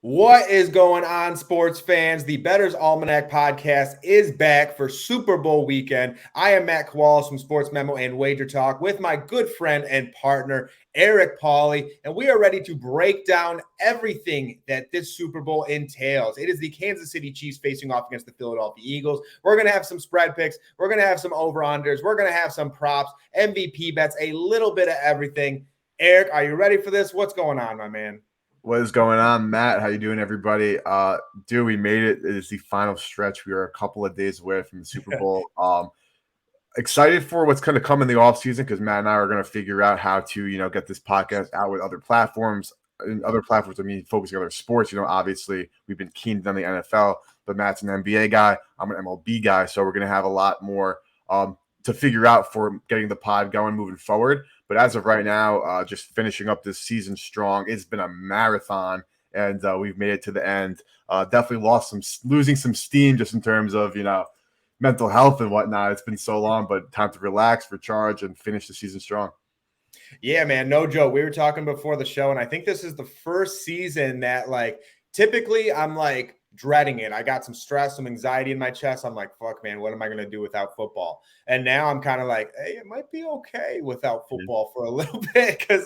What is going on, sports fans? The Bettor's Almanac podcast is back for Super Bowl weekend. I am Matt Kowals from Sports Memo and Wager Talk with my good friend and partner, Eric Pauly, and we are ready to break down everything that this Super Bowl entails. It is the Kansas City Chiefs facing off against the Philadelphia Eagles. We're going to have some spread picks. We're going to have some over-unders. We're going to have some props, MVP bets, a little bit of everything. Eric, are you ready for this? What's going on, my man? What is going on, Matt? How you doing, everybody? Dude, we made it. It is the final stretch. We are a couple of days away from the Super Bowl. Excited for what's going to come in the offseason because Matt and I are going to figure out how to, get this podcast out with other platforms. And other platforms, I mean, focusing on other sports. Obviously, we've been keen on the NFL, but Matt's an NBA guy. I'm an MLB guy. So we're going to have a lot more to figure out for getting the pod going moving forward. But as of right now, just finishing up this season strong. It's been a marathon, and we've made it to the end. Definitely losing some steam just in terms of mental health and whatnot. It's been so long, but time to relax, recharge, and finish the season strong. Yeah, man, no joke. We were talking before the show, and I think this is the first season that, typically I'm dreading it. I got some stress, some anxiety in my chest. I'm like, fuck, man, what am I going to do without football? And now I'm kind of like, hey, it might be okay without football for a little bit. Because,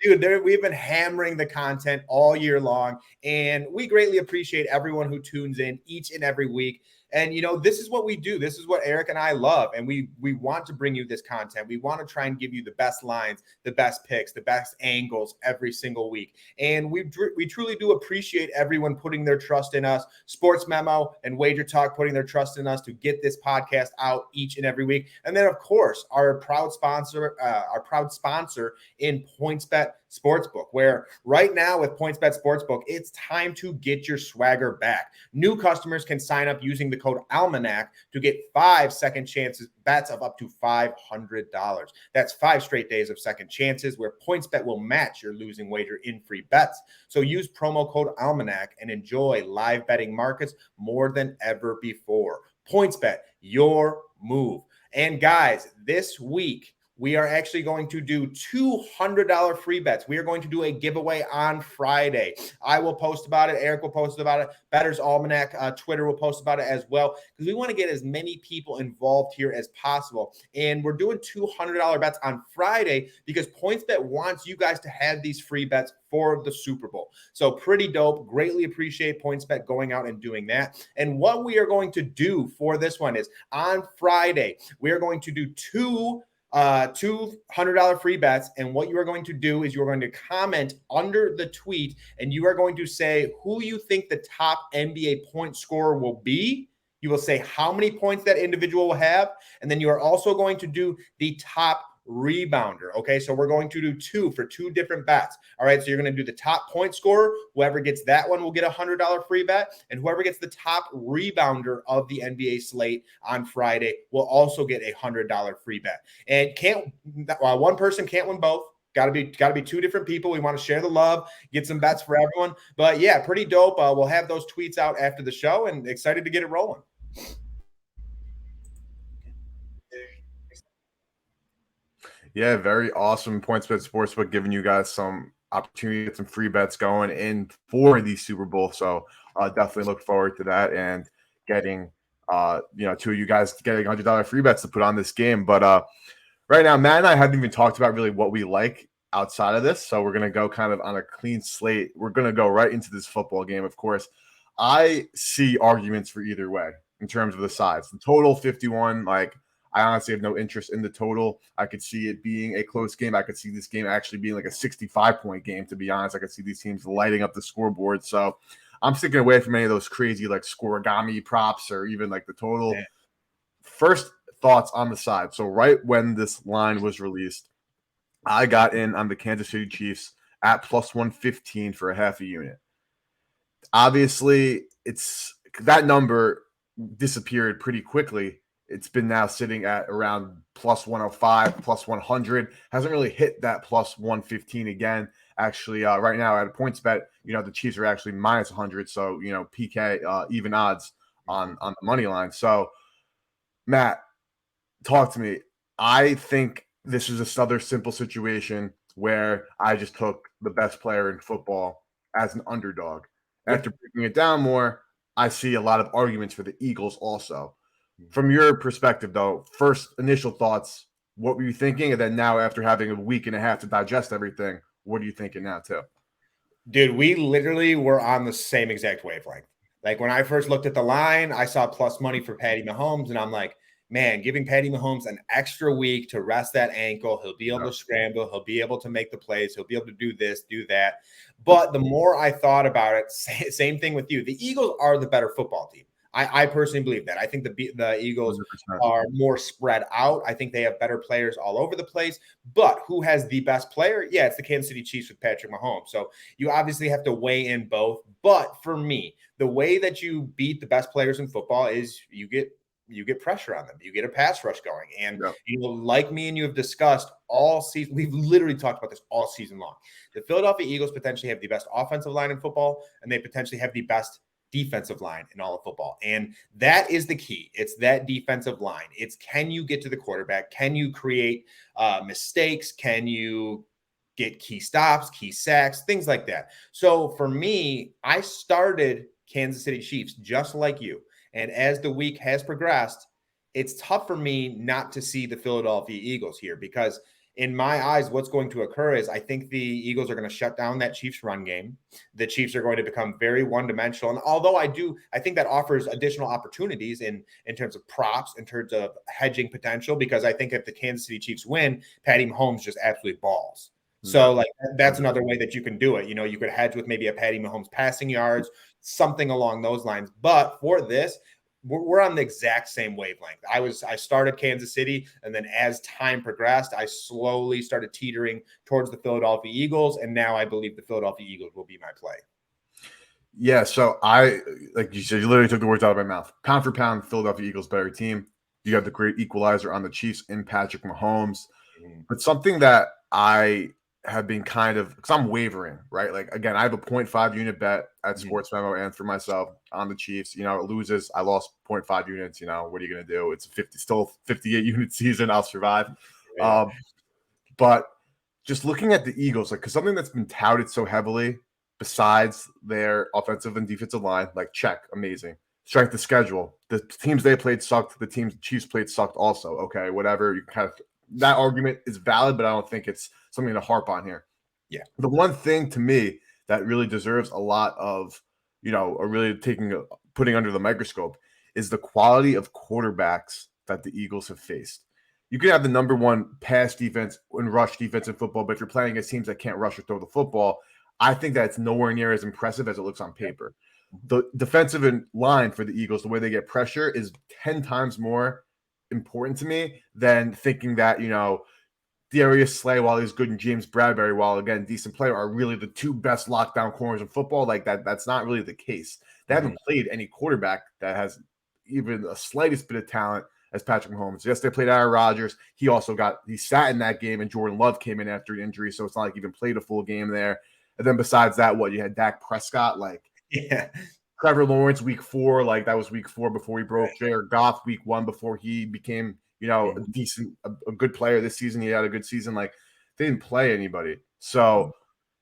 dude, we've been hammering the content all year long. And we greatly appreciate everyone who tunes in each and every week. And, this is what we do. This is what Eric and I love. And we want to bring you this content. We want to try and give you the best lines, the best picks, the best angles every single week. And we truly do appreciate everyone putting their trust in us. Sports Memo and Wager Talk putting their trust in us to get this podcast out each and every week. And then, of course, our proud sponsor in PointsBet Sportsbook, where right now with PointsBet Sportsbook, it's time to get your swagger back. New customers can sign up using the code Almanac to get 5 second chances bets of up to $500. That's 5 straight days of second chances where PointsBet will match your losing wager in free bets. So use promo code Almanac and enjoy live betting markets more than ever before. PointsBet, your move. And guys, this week, we are actually going to do $200 free bets. We are going to do a giveaway on Friday. I will post about it. Eric will post about it. Bettor's Almanac, Twitter will post about it as well, because we want to get as many people involved here as possible. And we're doing $200 bets on Friday because PointsBet wants you guys to have these free bets for the Super Bowl. So pretty dope. Greatly appreciate PointsBet going out and doing that. And what we are going to do for this one is on Friday, we are going to do $200 free bets. And what you are going to do is you're going to comment under the tweet and you are going to say who you think the top NBA point scorer will be. You will say how many points that individual will have. And then you are also going to do the top rebounder. Okay, so we're going to do 2 for 2 different bets. All right, so you're going to do the top point scorer. Whoever gets that one will get a $100 free bet, and whoever gets the top rebounder of the NBA slate on Friday will also get a $100 free bet. And one person can't win both. Got to be 2 different people. We want to share the love, get some bets for everyone. But yeah, pretty dope. We'll have those tweets out after the show, and excited to get it rolling. Yeah, very awesome. PointsBet Sportsbook giving you guys some opportunity to get some free bets going in for the Super Bowl. So definitely look forward to that and getting, 2 of you guys getting $100 free bets to put on this game. But right now, Matt and I haven't even talked about really what we like outside of this. So we're going to go kind of on a clean slate. We're going to go right into this football game. Of course, I see arguments for either way in terms of the sides. The total 51, I honestly have no interest in the total. I could see it being a close game. I could see this game actually being like a 65-point game, to be honest. I could see these teams lighting up the scoreboard. So I'm sticking away from any of those crazy scoregami props or even the total. Yeah. First thoughts on the side. So right when this line was released, I got in on the Kansas City Chiefs at plus 115 for a half a unit. Obviously, that number disappeared pretty quickly. It's been now sitting at around plus 105, plus 100. Hasn't really hit that plus 115 again. Actually, right now at a PointsBet, the Chiefs are actually minus 100. So, PK, even odds on the money line. So, Matt, talk to me. I think this is another simple situation where I just took the best player in football as an underdog. After breaking it down more, I see a lot of arguments for the Eagles also. From your perspective, though, first initial thoughts, what were you thinking? And then now, after having a week and a half to digest everything, what are you thinking now, too? Dude, we literally were on the same exact wavelength. Like when I first looked at the line, I saw plus money for Patty Mahomes, and I'm like, man, giving Patty Mahomes an extra week to rest that ankle, he'll be able to scramble, he'll be able to make the plays, he'll be able to do this, do that. But the more I thought about it, same thing with you. The Eagles are the better football team. I personally believe that. I think the Eagles 100%. are more spread out. I think they have better players all over the place. But who has the best player? Yeah, it's the Kansas City Chiefs with Patrick Mahomes. So you obviously have to weigh in both. But for me, the way that you beat the best players in football is you get pressure on them. You get a pass rush going. And like me and you have discussed all season, we've literally talked about this all season long. The Philadelphia Eagles potentially have the best offensive line in football, and they potentially have the best defensive line in all of football. And that is the key. It's that defensive line. It's, can you get to the quarterback? Can you create mistakes? Can you get key stops, key sacks, things like that? So for me, I started Kansas City Chiefs just like you. And as the week has progressed, it's tough for me not to see the Philadelphia Eagles here, because in my eyes, what's going to occur is I think the Eagles are going to shut down that Chiefs run game. The Chiefs are going to become very one-dimensional. And although I think that offers additional opportunities in terms of props, in terms of hedging potential, because I think if the Kansas City Chiefs win, Patty Mahomes just absolutely balls. So like that's another way that you can do it. You know, you could hedge with maybe a Patty Mahomes passing yards, something along those lines. But for this, we're on the exact same wavelength. I started Kansas City, and then as time progressed, I slowly started teetering towards the Philadelphia Eagles, and now I believe the Philadelphia Eagles will be my play. Yeah, so I, like you said, you literally took the words out of my mouth. Pound for pound, Philadelphia Eagles better team. You have the great equalizer on the Chiefs in Patrick Mahomes. But something that I have been kind of, because I'm wavering, right? Like, again, I have a 0.5 unit bet at Sports Memo and for myself on the Chiefs. You know, it loses. I lost 0.5 units. You know, what are you going to do? It's still 58 unit season. I'll survive. Yeah. But just looking at the Eagles, like, because something that's been touted so heavily, besides their offensive and defensive line, like, check, amazing. Strength of schedule. The teams they played sucked. The teams the Chiefs played sucked also. Okay, whatever. You kind of, that argument is valid, but I don't think it's something to harp on here. Yeah. The one thing to me that really deserves a lot of, putting under the microscope is the quality of quarterbacks that the Eagles have faced. You can have the number one pass defense and rush defense in football, but if you're playing against teams that can't rush or throw the football, I think that's nowhere near as impressive as it looks on paper. The defensive line for the Eagles, the way they get pressure, is 10 times more important to me than thinking that, Darius Slay, while he's good, and James Bradbury, while again decent player, are really the two best lockdown corners in football. Like that's not really the case. They haven't played any quarterback that has even the slightest bit of talent as Patrick Mahomes. Yes, they played Aaron Rodgers. He sat in that game, and Jordan Love came in after an injury, so it's not like he even played a full game there. And then besides that, you had Dak Prescott, Trevor Lawrence week 4, like that was week 4 before he broke. Jared Goff week 1 before he became a good player this season. He had a good season. Like, they didn't play anybody. So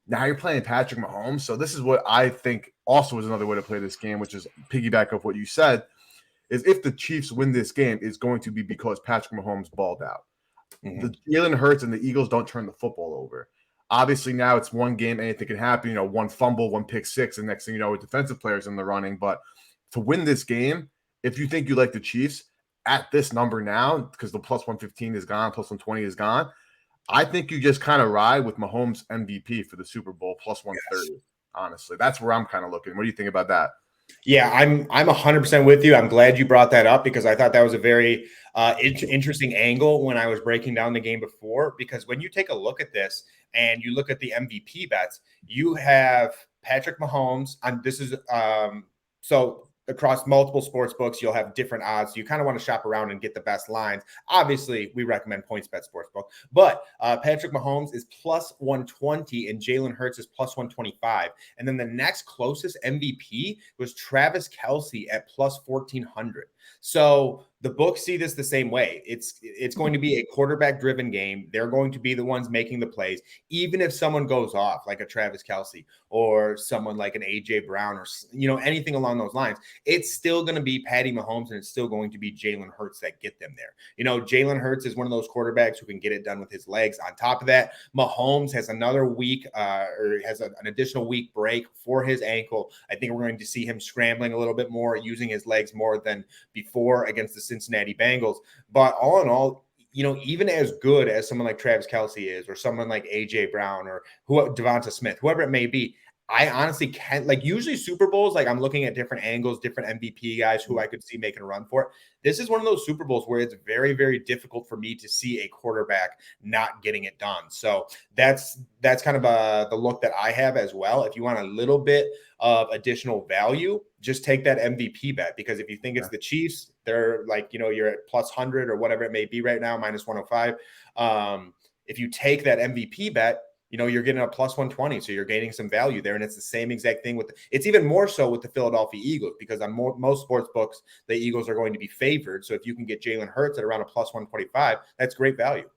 now you're playing Patrick Mahomes. So this is what I think also is another way to play this game, which is piggyback of what you said, is if the Chiefs win this game, it's going to be because Patrick Mahomes balled out. The Jalen Hurts and the Eagles don't turn the football over. Obviously, now it's one game, anything can happen. One fumble, one pick six, and next thing you know, with defensive players in the running. But to win this game, if you think you like the Chiefs at this number now, because the plus 115 is gone, plus 120 is gone, I think you just kind of ride with Mahomes MVP for the Super Bowl plus 130. Yes. Honestly, that's where I'm kind of looking. What do you think about that? Yeah, I'm 100% with you. I'm glad you brought that up, because I thought that was a very interesting angle when I was breaking down the game before. Because when you take a look at this and you look at the MVP bets, you have Patrick Mahomes, and this is so across multiple sports books, you'll have different odds. You kind of want to shop around and get the best lines. Obviously, we recommend PointsBet Sportsbook, but Patrick Mahomes is plus 120 and Jalen Hurts is plus 125. And then the next closest MVP was Travis Kelce at plus 1,400. So the books see this the same way. It's going to be a quarterback driven game. They're going to be the ones making the plays, even if someone goes off like a Travis Kelce or someone like an AJ Brown or anything along those lines. It's still going to be Patty Mahomes and it's still going to be Jalen Hurts that get them there. Jalen Hurts is one of those quarterbacks who can get it done with his legs. On top of that, Mahomes has another week or has an additional week break for his ankle. I think we're going to see him scrambling a little bit more, using his legs more than before against the Cincinnati Bengals. But all in all, even as good as someone like Travis Kelce is, or someone like AJ Brown, or Devonta Smith, whoever it may be, I honestly can't, usually Super Bowls, I'm looking at different angles, different MVP guys who I could see making a run for it. This is one of those Super Bowls where it's very, very difficult for me to see a quarterback not getting it done. So that's kind of the look that I have as well. If you want a little bit of additional value, just take that MVP bet, because if you think it's the Chiefs, they're you're at plus 100 or whatever it may be right now, minus 105. If you take that MVP bet, you're getting a plus 120. So you're gaining some value there. And it's the same exact thing it's even more so with the Philadelphia Eagles, because on most sports books, the Eagles are going to be favored. So if you can get Jalen Hurts at around a plus 125, that's great value.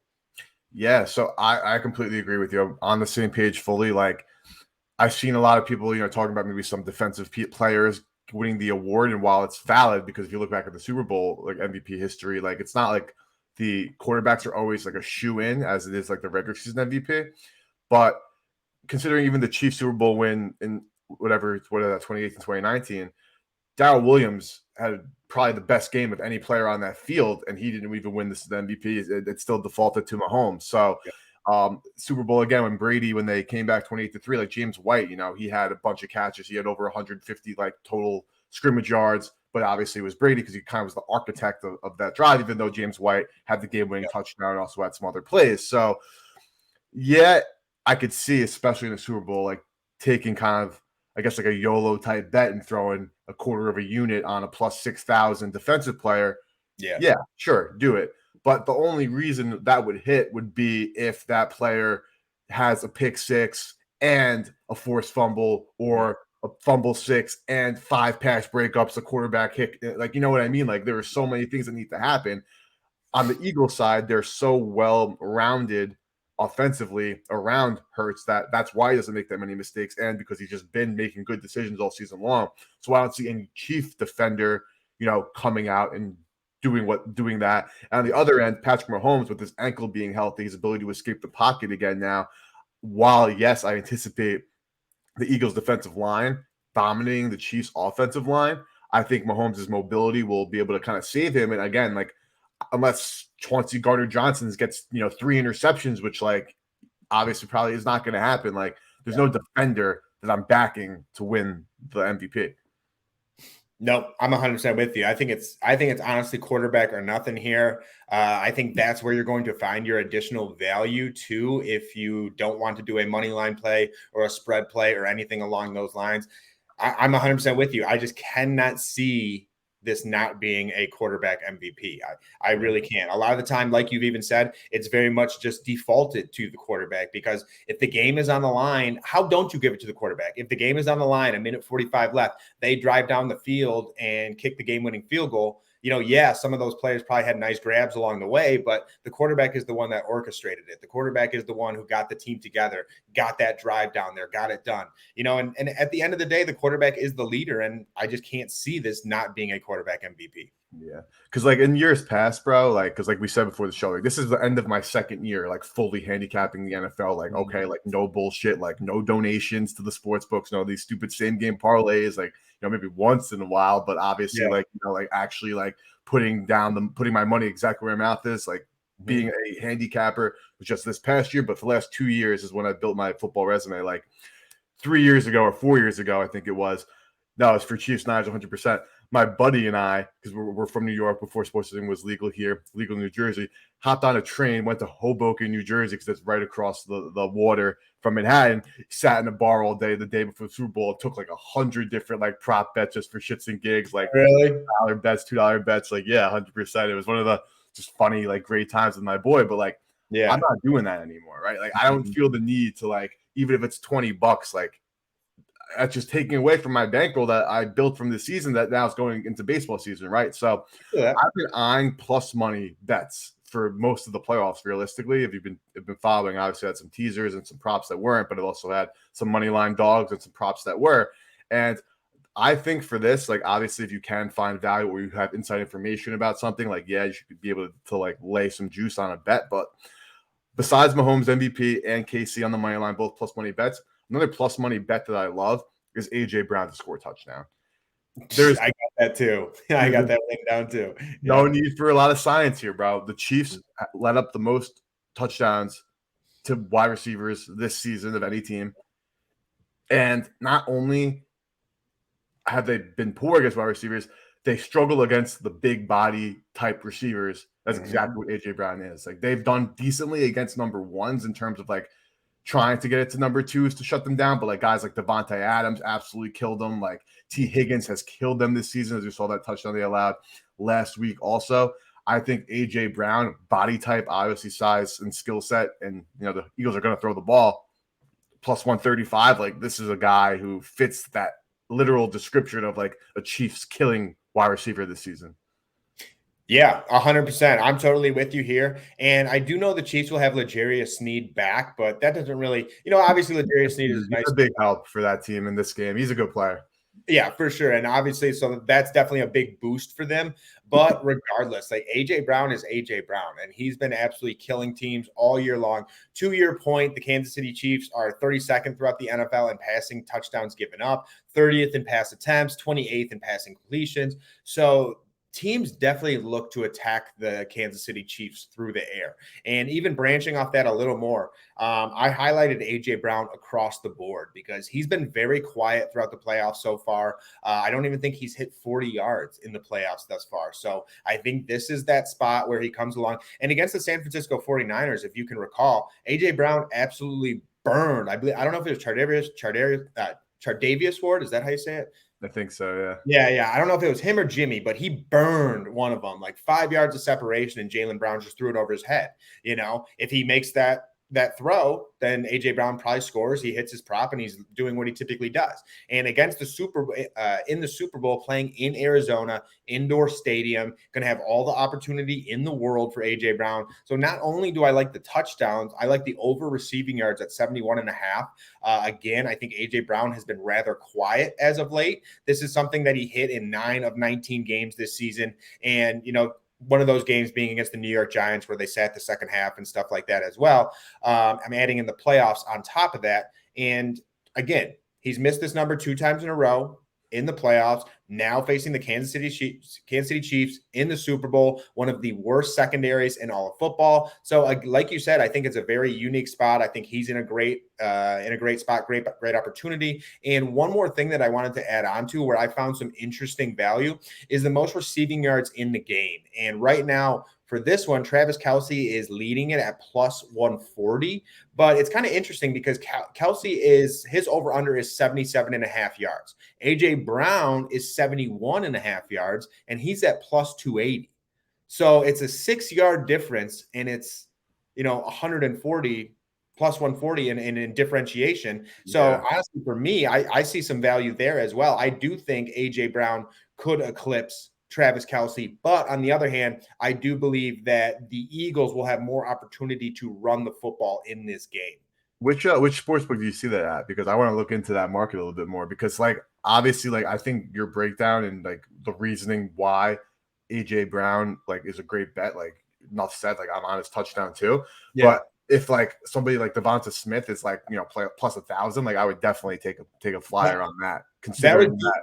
Yeah. So I completely agree with you. I'm on the same page fully. I've seen a lot of people, talking about maybe some defensive players winning the award. And while it's valid, because if you look back at the Super Bowl, MVP history, it's not like the quarterbacks are always a shoe in as it is the regular season MVP. But considering even the Chiefs Super Bowl win in what is that, 2018 and 2019, Darrell Williams had probably the best game of any player on that field, and he didn't even win the MVP. It still defaulted to Mahomes. So Super Bowl again, when they came back 28-3, James White, he had a bunch of catches. He had over 150 total scrimmage yards, but obviously it was Brady because he kind of was the architect of that drive, even though James White had the game-winning touchdown and also had some other plays. So yeah, I could see, especially in the Super Bowl, taking kind of, I guess, a YOLO type bet and throwing a quarter of a unit on a plus 6,000 defensive player. Yeah, sure, do it. But the only reason that would hit would be if that player has a pick six and a forced fumble, or a fumble six and 5 pass breakups, a quarterback hit. You know what I mean? There are so many things that need to happen. On the Eagles side, they're so well rounded offensively around Hurts that's why he doesn't make that many mistakes, and because he's just been making good decisions all season long. So I don't see any chief defender, coming out and doing that. And on the other end, Patrick Mahomes, with his ankle being healthy, his ability to escape the pocket again now, while yes, I anticipate the Eagles defensive line dominating the Chiefs offensive line, I think Mahomes' mobility will be able to kind of save him. And again, unless Chauncey Gardner-Johnson gets 3 interceptions, which obviously probably is not going to happen. There's no defender that I'm backing to win the MVP. No, I'm 100% with you. I think it's honestly quarterback or nothing here. I think that's where you're going to find your additional value too, if you don't want to do a money line play or a spread play or anything along those lines. I'm 100% with you. I just cannot see this not being a quarterback MVP. I really can't. A lot of the time, like you've even said, it's very much just defaulted to the quarterback, because if the game is on the line, how don't you give it to the quarterback? If the game is on the line, a minute 45 left, they drive down the field and kick the game-winning field goal. Some of those players probably had nice grabs along the way, but the quarterback is the one that orchestrated it. The quarterback is the one who got the team together, got that drive down there, got it done. And at the end of the day, the quarterback is the leader, and I just can't see this not being a quarterback MVP. Yeah, because in years past, bro, because we said before the show, this is the end of my second year, fully handicapping the NFL. Okay, no bullshit, no donations to the sports books, no these stupid same game parlays, maybe once in a while, but obviously, actually putting my money exactly where my mouth is, being a handicapper was just this past year, but for the last 2 years is when I built my football resume. 3 years ago or 4 years ago, I think it was. No, it's for Chiefs Knives 100%. My buddy and I, because we're from New York before sports betting was legal here, legal in New Jersey, hopped on a train, went to Hoboken, New Jersey, because that's right across the water from Manhattan, sat in a bar all day the day before the Super Bowl, took 100 different prop bets just for shits and gigs, really? $1 bets, $2 bets, yeah, 100%. It was one of the just funny, great times with my boy, but I'm not doing that anymore, right? I don't feel the need to even if it's $20, that's just taking away from my bankroll that I built from this season that now is going into baseball season, right? So Yeah. I've been eyeing plus money bets for most of the playoffs. Realistically, if you've been following, obviously I had some teasers and some props that weren't, but it also had some money line dogs and some props that were. And I think for this, like obviously, if you can find value or you have inside information about something, like yeah, you should be able to like lay some juice on a bet. But besides Mahomes MVP and KC on the money line, both plus money bets, another plus money bet that I love is AJ Brown to score a touchdown. There's I got that too. I got that written down too. no Yeah. need for a lot of science here, bro. The Chiefs led up the most touchdowns to wide receivers this season of any team. And not only have they been poor against wide receivers, they struggle against the big body type receivers. That's exactly what AJ Brown is. Like they've done decently against number ones in terms of like trying to get it to number twos to shut them down. But like guys like Devontae Adams absolutely killed them. Like T. Higgins has killed them this season, as you saw that touchdown they allowed last week. Also, I think AJ Brown, body type, obviously size and skill set, and the Eagles are going to throw the ball plus 135. Like this is a guy who fits that literal description of like a Chiefs killing wide receiver this season. Yeah, 100%. I'm totally with you here. And I do know the Chiefs will have L'Jarius Sneed back, but that doesn't really, obviously L'Jarius Sneed is He's nice. a big help for that team in this game. He's a good player. Yeah, for sure. And obviously, so that's definitely a big boost for them. But regardless, like AJ Brown is AJ Brown, and he's been absolutely killing teams all year long. 2-year point, the Kansas City Chiefs are 32nd throughout the NFL in passing touchdowns given up, 30th in pass attempts, 28th in passing completions. So teams definitely look to attack the Kansas City Chiefs through the air. And even branching off that a little more, I highlighted AJ Brown across the board because he's been very quiet throughout the playoffs so far. I don't even think he's hit 40 yards in the playoffs thus far. So I think this is that spot where he comes along. And against the San Francisco 49ers, if you can recall, AJ Brown absolutely burned. I don't know if it was Chardavius Ward. Is that how you say it? I think so, yeah. Yeah. I don't know if it was him or Jimmy, but he burned one of them, like 5 yards of separation, and Jaylen Brown just threw it over his head. If he makes that throw, then AJ Brown probably scores. He hits his prop, and he's doing what he typically does. And against the in the Super Bowl, playing in Arizona, indoor stadium, going to have all the opportunity in the world for AJ Brown. So not only do I like the touchdowns, I like the over receiving yards at 71.5. Again, I think AJ Brown has been rather quiet as of late. This is something that he hit in 9 of 19 games this season. And, one of those games being against the New York Giants where they sat the second half and stuff like that as well. I'm adding in the playoffs on top of that. And again, he's missed this number 2 times in a row in the playoffs, now facing the Kansas City Chiefs in the Super Bowl, one of the worst secondaries in all of football. So like you said, I think it's a very unique spot. I think he's in a great spot, great opportunity. And one more thing that I wanted to add on to where I found some interesting value is the most receiving yards in the game. And right now, for this one, Travis Kelce is leading it at plus 140, but it's kind of interesting because Kelce his over-under is 77.5 yards. AJ Brown is 71.5 yards, and he's at plus 280. So it's a 6-yard difference, and it's 140 plus 140 in differentiation. So honestly, for me, I see some value there as well. I do think AJ Brown could eclipse Travis Kelce. But on the other hand, I do believe that the Eagles will have more opportunity to run the football in this game. Which sportsbook do you see that at? Because I want to look into that market a little bit more. Because like obviously, like I think your breakdown and like the reasoning why AJ Brown like is a great bet. Like enough said, like I'm on his touchdown too. Yeah. But if like somebody like Devonta Smith is like play plus 1,000, like I would definitely take a flyer on that. Considering that.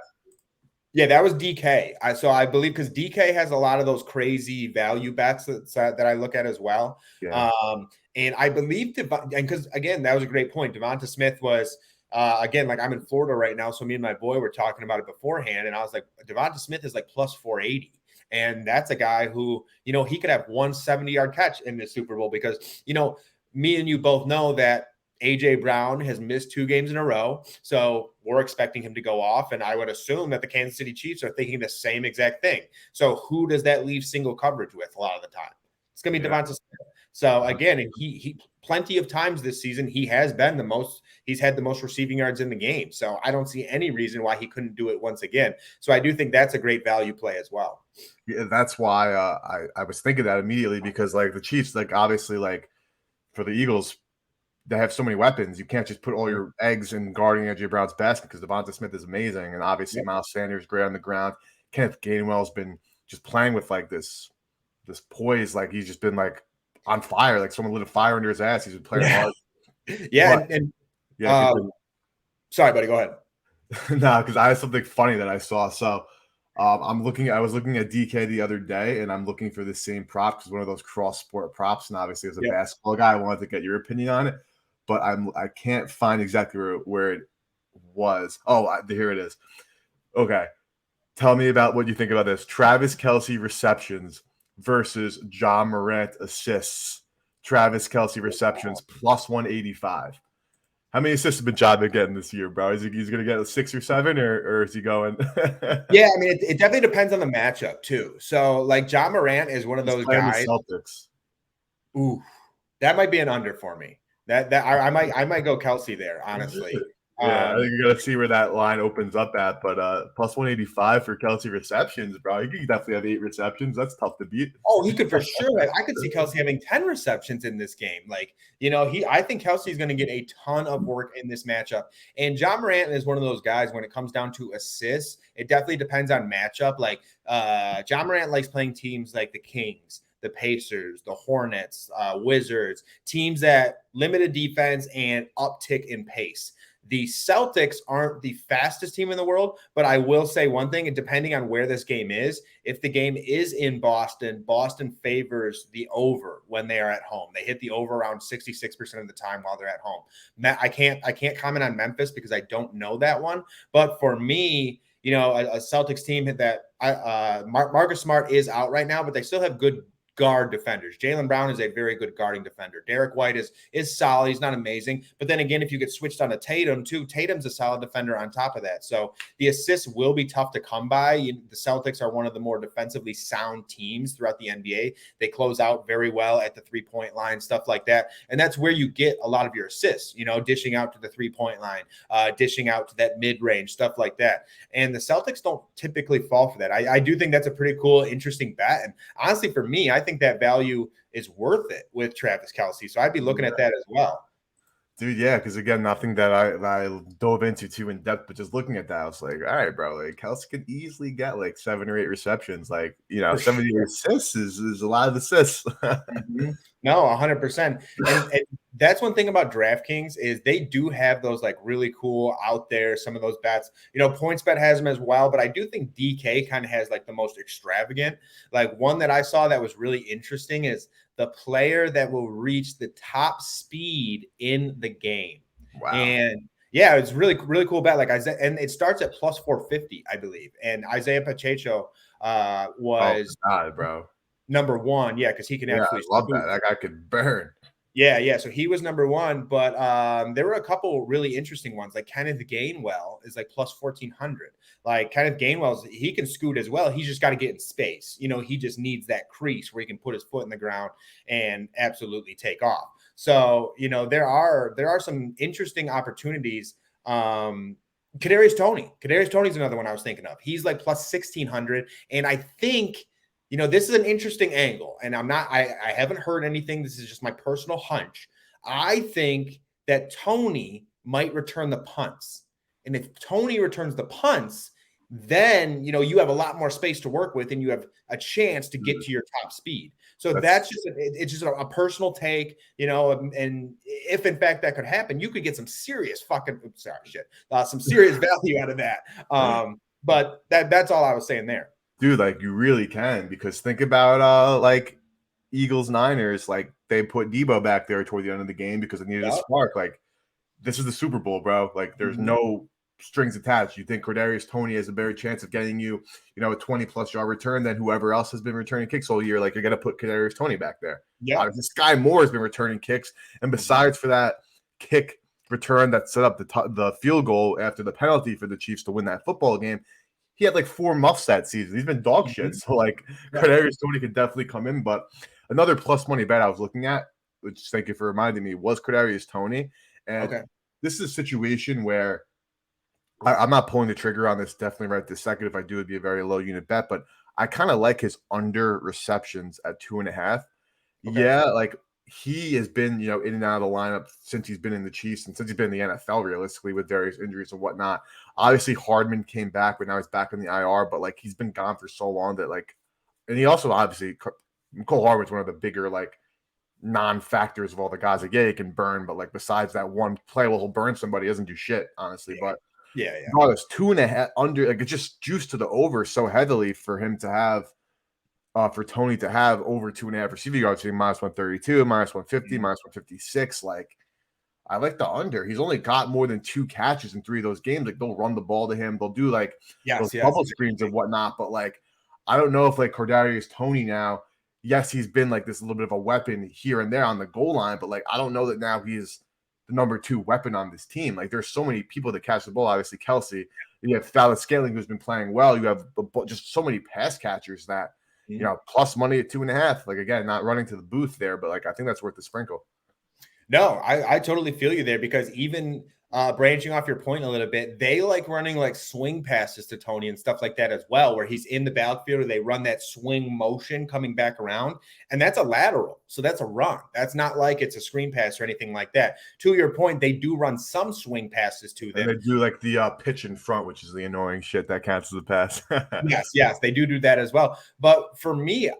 Yeah, that was DK. So I believe because DK has a lot of those crazy value bets that I look at as well. Yeah. And I believe because again, that was a great point. Devonta Smith was again, like I'm in Florida right now, so me and my boy were talking about it beforehand, and I was like, Devonta Smith is like plus 480. And that's a guy who, he could have 170-yard catch in the Super Bowl because, me and you both know that AJ Brown has missed 2 games in a row. So we're expecting him to go off. And I would assume that the Kansas City Chiefs are thinking the same exact thing. So who does that leave single coverage with a lot of the time? It's going to be Devonta Smith. So again, he plenty of times this season he's had the most receiving yards in the game. So I don't see any reason why he couldn't do it once again. So I do think that's a great value play as well. Yeah, that's why I was thinking that immediately, because like the Chiefs, like obviously like for the Eagles, they have so many weapons. You can't just put all your eggs in guarding AJ Brown's basket, because Devonta Smith is amazing, and obviously Yep. Miles Sanders great on the ground. Kenneth Gainwell's been just playing with like this poise, like he's just been like on fire, like someone lit a fire under his ass. He's been playing hard. Yeah, But, and yeah, sorry, buddy, go ahead. no, because I have something funny that I saw. So I was looking at DK the other day, and I'm looking for the same prop because one of those cross sport props. And obviously, as a basketball guy, I wanted to get your opinion on it, but I can't find exactly where it was. Oh, here it is. Okay, tell me about what you think about this. Travis Kelce receptions versus John Morant assists. Travis Kelce receptions plus 185. How many assists has John been getting this year, bro? Is he's going to get a 6 or 7, or is he going? Yeah, I mean, it definitely depends on the matchup too. So, like, John Morant is one of those guys. The Celtics. Ooh, that might be an under for me. I might go Kelce there, honestly. Yeah, I think you got to see where that line opens up at. But plus 185 for Kelce receptions, bro. He could definitely have 8 receptions. That's tough to beat. Oh, he could for sure. I could see Kelce having 10 receptions in this game. Like, I think Kelce is going to get a ton of work in this matchup. And John Morant is one of those guys when it comes down to assists, it definitely depends on matchup. Like, John Morant likes playing teams like the Kings, the Pacers, the Hornets, Wizards, teams that limited defense and uptick in pace. The Celtics aren't the fastest team in the world, but I will say one thing, and depending on where this game is, if the game is in Boston, Boston favors the over when they are at home. They hit the over around 66% of the time while they're at home. I can't comment on Memphis because I don't know that one, but for me, a Celtics team that Marcus Smart is out right now, but they still have good guard defenders. Jaylen Brown is a very good guarding defender. Derek White is solid. He's not amazing. But then again, if you get switched on to Tatum too, Tatum's a solid defender on top of that. So the assists will be tough to come by. The Celtics are one of the more defensively sound teams throughout the NBA. They close out very well at the three-point line, stuff like that. And that's where you get a lot of your assists, dishing out to the three-point line, dishing out to that mid-range, stuff like that. And the Celtics don't typically fall for that. I do think that's a pretty cool, interesting bet. And honestly, for me, I think that value is worth it with Travis Kelce. So I'd be looking at that as well. Dude, yeah, because again, nothing that I dove into too in depth, but just looking at that, I was like, all right, bro, like Kelce could easily get like 7 or 8 receptions. Like, 70 assists is a lot of assists. Mm-hmm. No, 100%. And that's one thing about DraftKings is they do have those like really cool out there, some of those bets. PointsBet has them as well, but I do think DK kind of has like the most extravagant. Like one that I saw that was really interesting is the player that will reach the top speed in the game. Wow. And yeah, it's really, really cool bet. Like Isaiah, and it starts at plus 450, I believe. And Isaiah Pacheco was bro. number 1. Yeah, because he can absolutely love that. That guy could burn. Yeah. So he was number 1, but there were a couple really interesting ones. Like Kenneth Gainwell is like plus 1,400. Like Kenneth Gainwell, he can scoot as well. He's just got to get in space. He just needs that crease where he can put his foot in the ground and absolutely take off. So there are some interesting opportunities. Kadarius Toney is another one I was thinking of. He's like plus 1,600, and I think. This is an interesting angle, and I haven't heard anything. This is just my personal hunch. I think that Toney might return the punts. And if Toney returns the punts, then, you have a lot more space to work with and you have a chance to get to your top speed. So it's just a personal take, and if in fact that could happen, you could get some serious some serious value out of that. But that's all I was saying there. Dude, like you really can, because think about like Eagles Niners, like they put Debo back there toward the end of the game because they needed a spark. Like this is the Super Bowl, bro. Like there's no strings attached. You think Kadarius Toney has a better chance of getting you, a 20+ yard return than whoever else has been returning kicks all year. Like you're gonna put Kadarius Toney back there. Yeah, Sky Moore has been returning kicks, and besides for that kick return that set up the field goal after the penalty for the Chiefs to win that football game, he had like 4 muffs that season. He's been dog shit. So like Kadarius Toney could definitely come in, but another plus money bet I was looking at, which thank you for reminding me, was Kadarius Toney. And Okay. this is a situation where I'm not pulling the trigger on this definitely right this second. If I do, it'd be a very low unit bet, but I kind of like his under receptions at 2.5. Okay. Yeah, like he has been, in and out of the lineup since he's been in the Chiefs and since he's been in the NFL, realistically, with various injuries and whatnot. Obviously, Hardman came back, but now he's back in the IR. But like he's been gone for so long that and he also obviously Cole Hardman's one of the bigger non-factors of all the guys. Like, yeah, he can burn, but like besides that one play where he'll burn somebody, he doesn't do shit, honestly. Yeah. But Yeah. regardless, 2.5 under, like it's just juiced to the over so heavily for him to have. For Toney to have over 2.5 receiving yards, saying -132, -150, Mhm. -156. Like, I like the under. He's only got more than 2 catches in 3 of those games. Like, they'll run the ball to him. They'll do like those Yes. bubble screens and whatnot. But like, I don't know if like Kadarius Toney now. Yes, he's been like this little bit of a weapon here and there on the goal line, but like, I don't know that now he's the number 2 weapon on this team. Like, there's so many people that catch the ball. Obviously, Kelsey. You have Fallon Scaling, who's been playing well. You have just so many pass catchers that plus money at 2.5. Like, again, not running to the booth there, but like I think that's worth the sprinkle. No, I totally feel you there because even branching off your point a little bit, they like running like swing passes to Toney and stuff like that as well, where he's in the backfield or they run that swing motion coming back around. And that's a lateral. So that's a run. That's not like it's a screen pass or anything like that. To your point, they do run some swing passes to them. And they do like the pitch in front, which is the annoying shit that counts as a pass. Yes, they do that as well. But for me,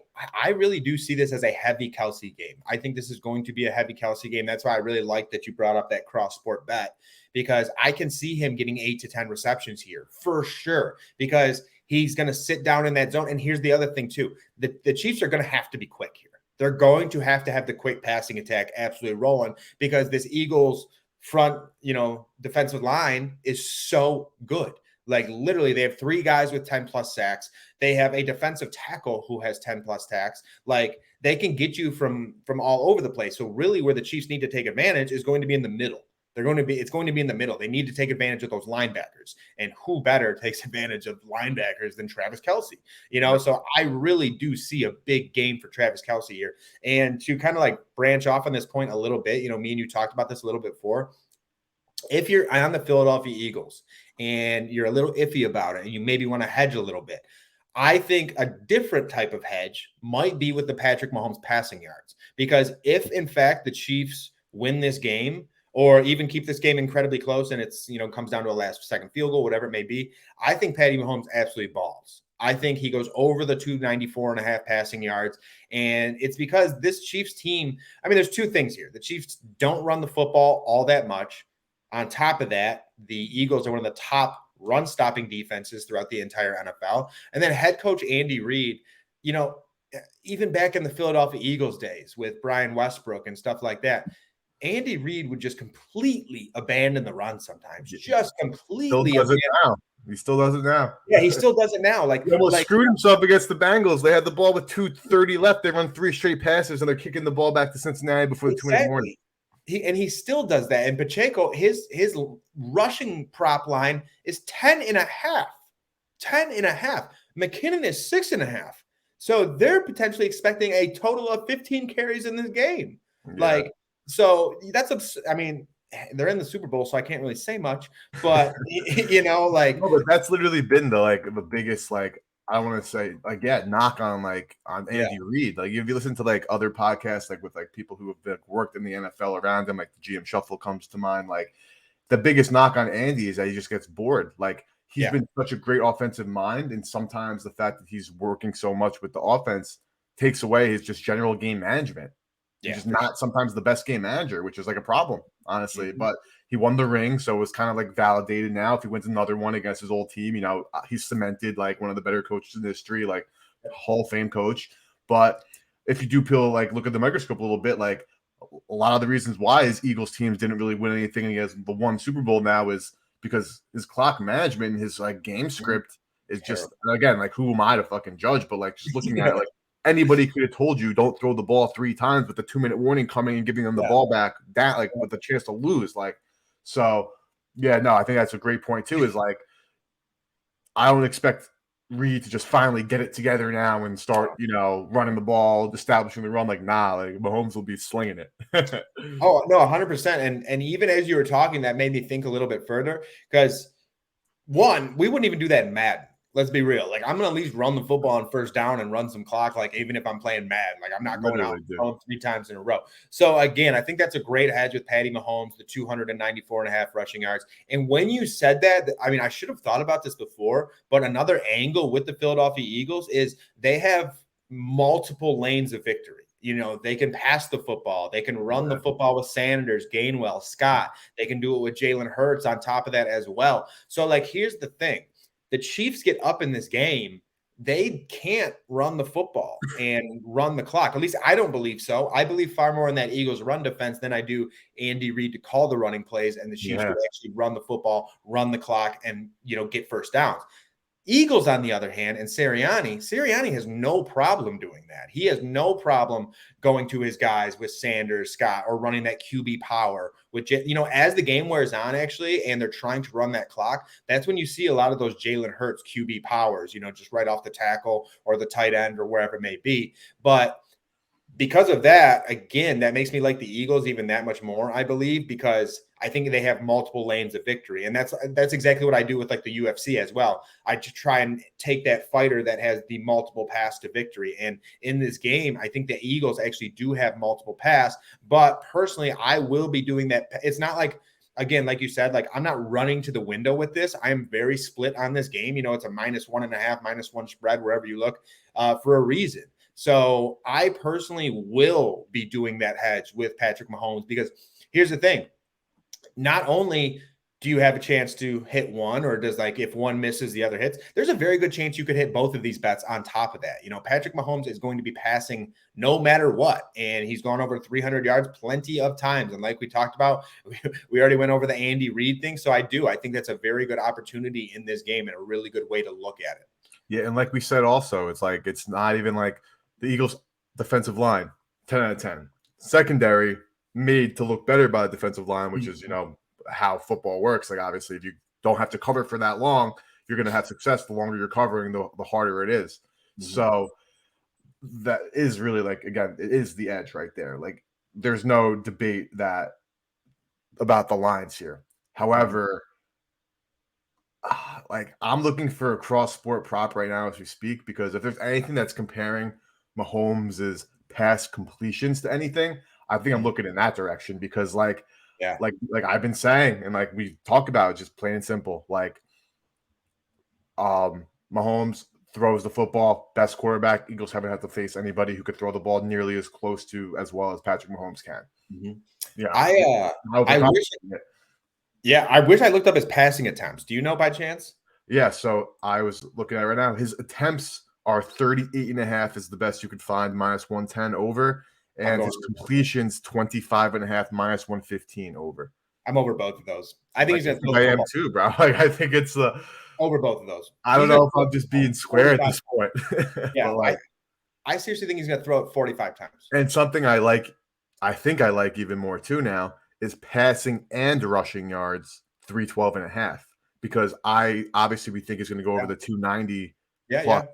I really do see this as a heavy Kelsey game. I think this is going to be a heavy Kelsey game. That's why I really like that you brought up that cross sport bet, because I can see him getting 8 to 10 receptions here for sure, because he's going to sit down in that zone. And here's the other thing too. The Chiefs are going to have to be quick here. They're going to have the quick passing attack absolutely rolling, because this Eagles front, defensive line is so good. Like literally, they have 3 guys with 10 plus sacks. They have a defensive tackle who has 10 plus sacks. Like, they can get you from all over the place. So really, where the Chiefs need to take advantage is going to be in the middle. It's going to be in the middle. They need to take advantage of those linebackers. And who better takes advantage of linebackers than Travis Kelsey? So I really do see a big game for Travis Kelsey here. And to kind of like branch off on this point a little bit, me and you talked about this a little bit before. If you're on the Philadelphia Eagles and you're a little iffy about it and you maybe want to hedge a little bit, I think a different type of hedge might be with the Patrick Mahomes passing yards. Because if, in fact, the Chiefs win this game or even keep this game incredibly close and it's, comes down to a last second field goal, whatever it may be, I think Patty Mahomes absolutely balls. I think he goes over the 294.5 passing yards. And it's because this Chiefs team, there's 2 things here. The Chiefs don't run the football all that much. On top of that, the Eagles are one of the top run-stopping defenses throughout the entire NFL. And then head coach Andy Reid, even back in the Philadelphia Eagles days with Brian Westbrook and stuff like that, Andy Reid would just completely abandon the run sometimes. Just completely Still does it now. He still does it now. Yeah, he still does it now. He almost screwed himself against the Bengals. They had the ball with 2:30 left. They run 3 straight passes, and they're kicking the ball back to Cincinnati before the 2 in the morning. He still does that. And Pacheco, his rushing prop line is 10.5. 10.5. McKinnon is 6.5. So they're potentially expecting a total of 15 carries in this game. Yeah. So that's, they're in the Super Bowl, so I can't really say much, but no, but that's literally been the biggest, I want to say, knock on Andy Reid. Like, if you listen to other podcasts, with people who have worked in the NFL around him, the GM Shuffle comes to mind. The biggest knock on Andy is that he just gets bored. He's been such a great offensive mind, and sometimes the fact that he's working so much with the offense takes away his just general game management. He's just not sometimes the best game manager, which is a problem, honestly. But he won the ring, so it was kind of validated now. If he wins another one against his old team, he's cemented one of the better coaches in history, Hall of Fame coach. But if you do look at the microscope a little bit, a lot of the reasons why his Eagles teams didn't really win anything and he has the one Super Bowl now is because his clock management and his game script is just, again, who am I to fucking judge? But just looking at it, anybody could have told you don't throw the ball 3 times with the 2-minute warning coming and giving them the ball back that with a chance to lose. So I think that's a great point too, is I don't expect Reed to just finally get it together now and start, running the ball, establishing the run. Like, nah, like Mahomes will be slinging it. Oh no, 100%. And even as you were talking, that made me think a little bit further because one, we wouldn't even do that in Madden. Let's be real. Like, I'm gonna at least run the football on first down and run some clock. Like, even if I'm playing Madden, like I'm not going out Literally, dude. throwing 3 times in a row. So again, I think that's a great hedge with Patty Mahomes, the 294.5 rushing yards. And when you said that, I mean, I should have thought about this before, but another angle with the Philadelphia Eagles is they have multiple lanes of victory. They can pass the football, they can run the football with Sanders, Gainwell, Scott. They can do it with Jalen Hurts on top of that as well. So, like, here's the thing. The Chiefs get up in this game, they can't run the football and run the clock. At least I don't believe so. I believe far more in that Eagles run defense than I do Andy Reid to call the running plays, and the Chiefs would actually run the football, run the clock, and get first downs. Eagles, on the other hand, and Sirianni has no problem doing that. He has no problem going to his guys with Sanders, Scott, or running that QB power. Which, as the game wears on, actually, and they're trying to run that clock, that's when you see a lot of those Jalen Hurts QB powers, just right off the tackle or the tight end or wherever it may be. But because of that, again, that makes me like the Eagles even that much more, I believe, because I think they have multiple lanes of victory. And that's exactly what I do with like the UFC as well. I just try and take that fighter that has the multiple paths to victory. And in this game, I think the Eagles actually do have multiple paths. But personally, I will be doing that. It's not like, again, like you said, like I'm not running to the window with this. I am very split on this game. It's a -1.5, -1 spread, wherever you look, for a reason. So I personally will be doing that hedge with Patrick Mahomes because here's the thing. Not only do you have a chance to hit one, or does, like, if one misses, the other hits, there's a very good chance you could hit both of these bets on top of that. Patrick Mahomes is going to be passing no matter what. And he's gone over 300 yards plenty of times. And like we talked about, we already went over the Andy Reid thing. So I think that's a very good opportunity in this game and a really good way to look at it. Yeah. And like we said, also, it's like, it's not even like the Eagles defensive line, 10 out of 10. Secondary made to look better by the defensive line, which is, how football works. Like, obviously, if you don't have to cover for that long, you're going to have success. The longer you're covering, the harder it is. Mm-hmm. So that is really, like, again, it is the edge right there. Like, there's no debate about the lines here. However, like, I'm looking for a cross-sport prop right now as we speak, because if there's anything that's comparing Mahomes' pass completions to anything, I think I'm looking in that direction, because like I've been saying, and like we talk about, just plain and simple, like Mahomes throws the football, best quarterback. Eagles haven't had to face anybody who could throw the ball nearly as close to as well as Patrick Mahomes can. Mm-hmm. Yeah, I wish I looked up his passing attempts. Do you know by chance? Yeah, so I was looking at it right now. His attempts are 38.5 is the best you could find, -110 over. And his completions 25.5, -115 over. I'm over both of those. I think he's gonna throw the football. I am too, bro. Like, I think it's over both of those. I don't know if I'm just being square at this point. Yeah, but I seriously think he's gonna throw it 45 times. And something I think I like even more too now, is passing and rushing yards 312.5. Because obviously we think he's gonna go over the 290 plus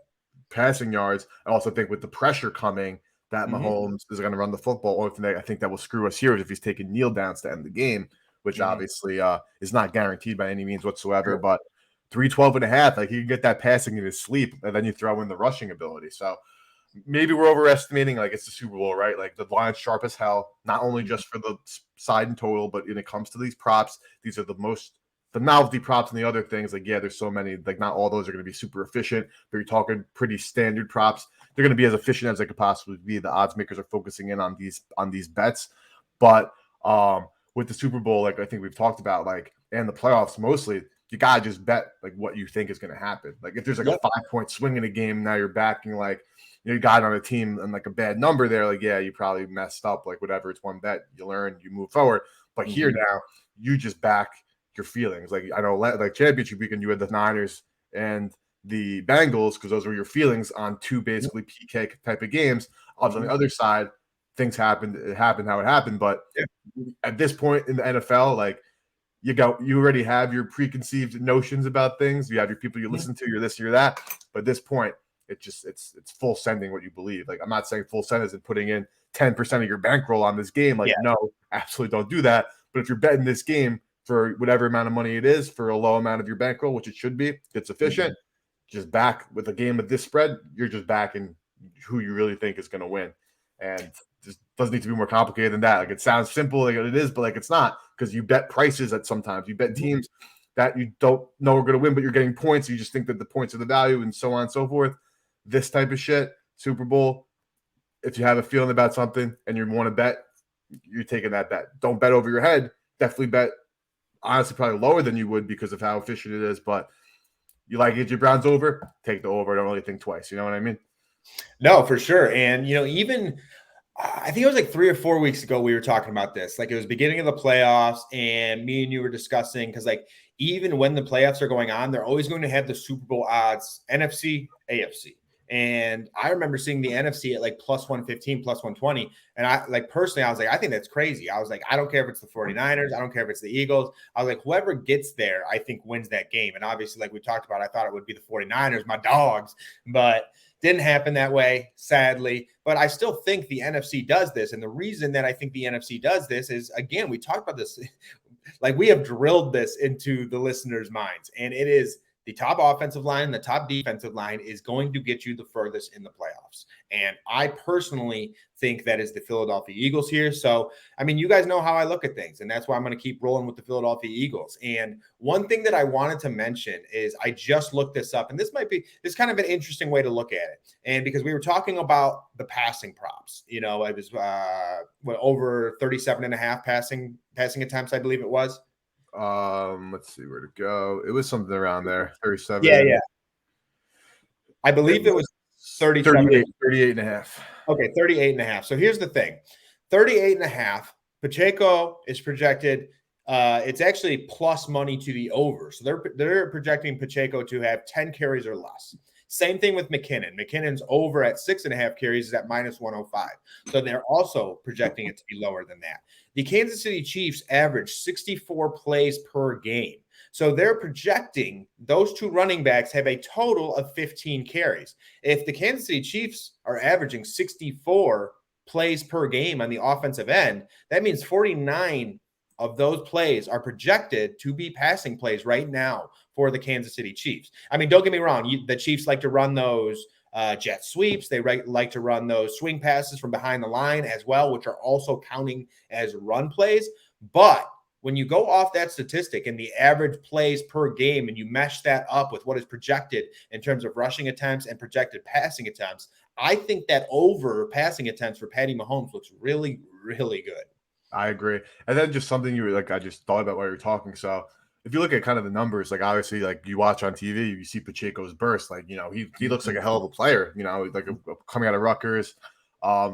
passing yards. I also think with the pressure coming, that Mahomes is going to run the football. Only thing I think that will screw us here is if he's taking kneel downs to end the game, which obviously is not guaranteed by any means whatsoever. Sure. But 312.5, like, he can get that passing in his sleep, and then you throw in the rushing ability. So maybe we're overestimating. Like, it's the Super Bowl, right? Like, the line's sharp as hell, not only just for the side and total, but when it comes to these props, these are the novelty props and the other things. Like, yeah, there's so many, like, not all those are going to be super efficient, but you're talking pretty standard props. They're going to be as efficient as they could possibly be. The odds makers are focusing in on these bets. But with the Super Bowl, like I think we've talked about, like, and the playoffs mostly, you got to just bet like what you think is going to happen. Like, if there's like a 5-point swing in a game, now you're backing, like, you got on a team and like a bad number there, like, yeah, you probably messed up, like, whatever, it's one bet, you learn, you move forward. But here now, you just back your feelings. Like, I know, like, championship weekend, you had the Niners and the Bengals, because those were your feelings on two basically PK type of games. On the other side, things happened. It happened how it happened. But at this point in the NFL, like, you already have your preconceived notions about things. You have your people you listen to, you're this, you're that. But at this point, it's full sending what you believe. Like, I'm not saying full send isn't putting in 10% of your bankroll on this game. Like, no, absolutely don't do that. But if you're betting this game for whatever amount of money it is for a low amount of your bankroll, which it should be, it's efficient, just back with a game with this spread, you're just backing who you really think is going to win. And just doesn't need to be more complicated than that. Like, it sounds simple, like it is, but like it's not, because you bet prices at sometimes. You bet teams that you don't know are going to win, but you're getting points. You just think that the points are the value, and so on and so forth. This type of shit, Super Bowl, if you have a feeling about something and you want to bet, you're taking that bet. Don't bet over your head. Definitely bet, honestly, probably lower than you would because of how efficient it is. But you like it, your Browns over, take the over. Don't really think twice. You know what I mean? No, for sure. And, even I think it was like 3 or 4 weeks ago, we were talking about this. Like, it was beginning of the playoffs, and me and you were discussing, because like even when the playoffs are going on, they're always going to have the Super Bowl odds, NFC, AFC. And I remember seeing the NFC at like plus 115, plus 120. And I like personally, I was like, I think that's crazy. I was like, I don't care if it's the 49ers. I don't care if it's the Eagles. I was like, whoever gets there, I think wins that game. And obviously, like we talked about, I thought it would be the 49ers, my dogs, but didn't happen that way, sadly. But I still think the NFC does this. And the reason that I think the NFC does this is, again, we talked about this, like we have drilled this into the listeners' minds. And it is the top offensive line, the top defensive line is going to get you the furthest in the playoffs. And I personally think that is the Philadelphia Eagles here. So, I mean, you guys know how I look at things, and that's why I'm going to keep rolling with the Philadelphia Eagles. And one thing that I wanted to mention is I just looked this up, and this kind of an interesting way to look at it. And because we were talking about the passing props, it was over 37.5 passing attempts, I believe it was. Let's see where to go. It was something around there. 37. Yeah. I believe it was 38 and a half. Okay, 38.5. So here's the thing. 38.5. Pacheco is projected. It's actually plus money to the over. So they're projecting Pacheco to have 10 carries or less. Same thing with McKinnon. McKinnon's over at 6.5 carries is at minus 105. So they're also projecting it to be lower than that. The Kansas City Chiefs average 64 plays per game. So they're projecting those two running backs have a total of 15 carries. If the Kansas City Chiefs are averaging 64 plays per game on the offensive end, that means 49 of those plays are projected to be passing plays right now for the Kansas City Chiefs. I mean, don't get me wrong. The Chiefs like to run those jet sweeps. They like to run those swing passes from behind the line as well, which are also counting as run plays. But when you go off that statistic and the average plays per game and you mesh that up with what is projected in terms of rushing attempts and projected passing attempts, I think that over passing attempts for Patty Mahomes looks really, really good. I agree. And then just something I just thought about while you were talking. So if you look at kind of the numbers, like obviously, like you watch on TV, you see Pacheco's burst. Like, he looks like a hell of a player, like coming out of Rutgers.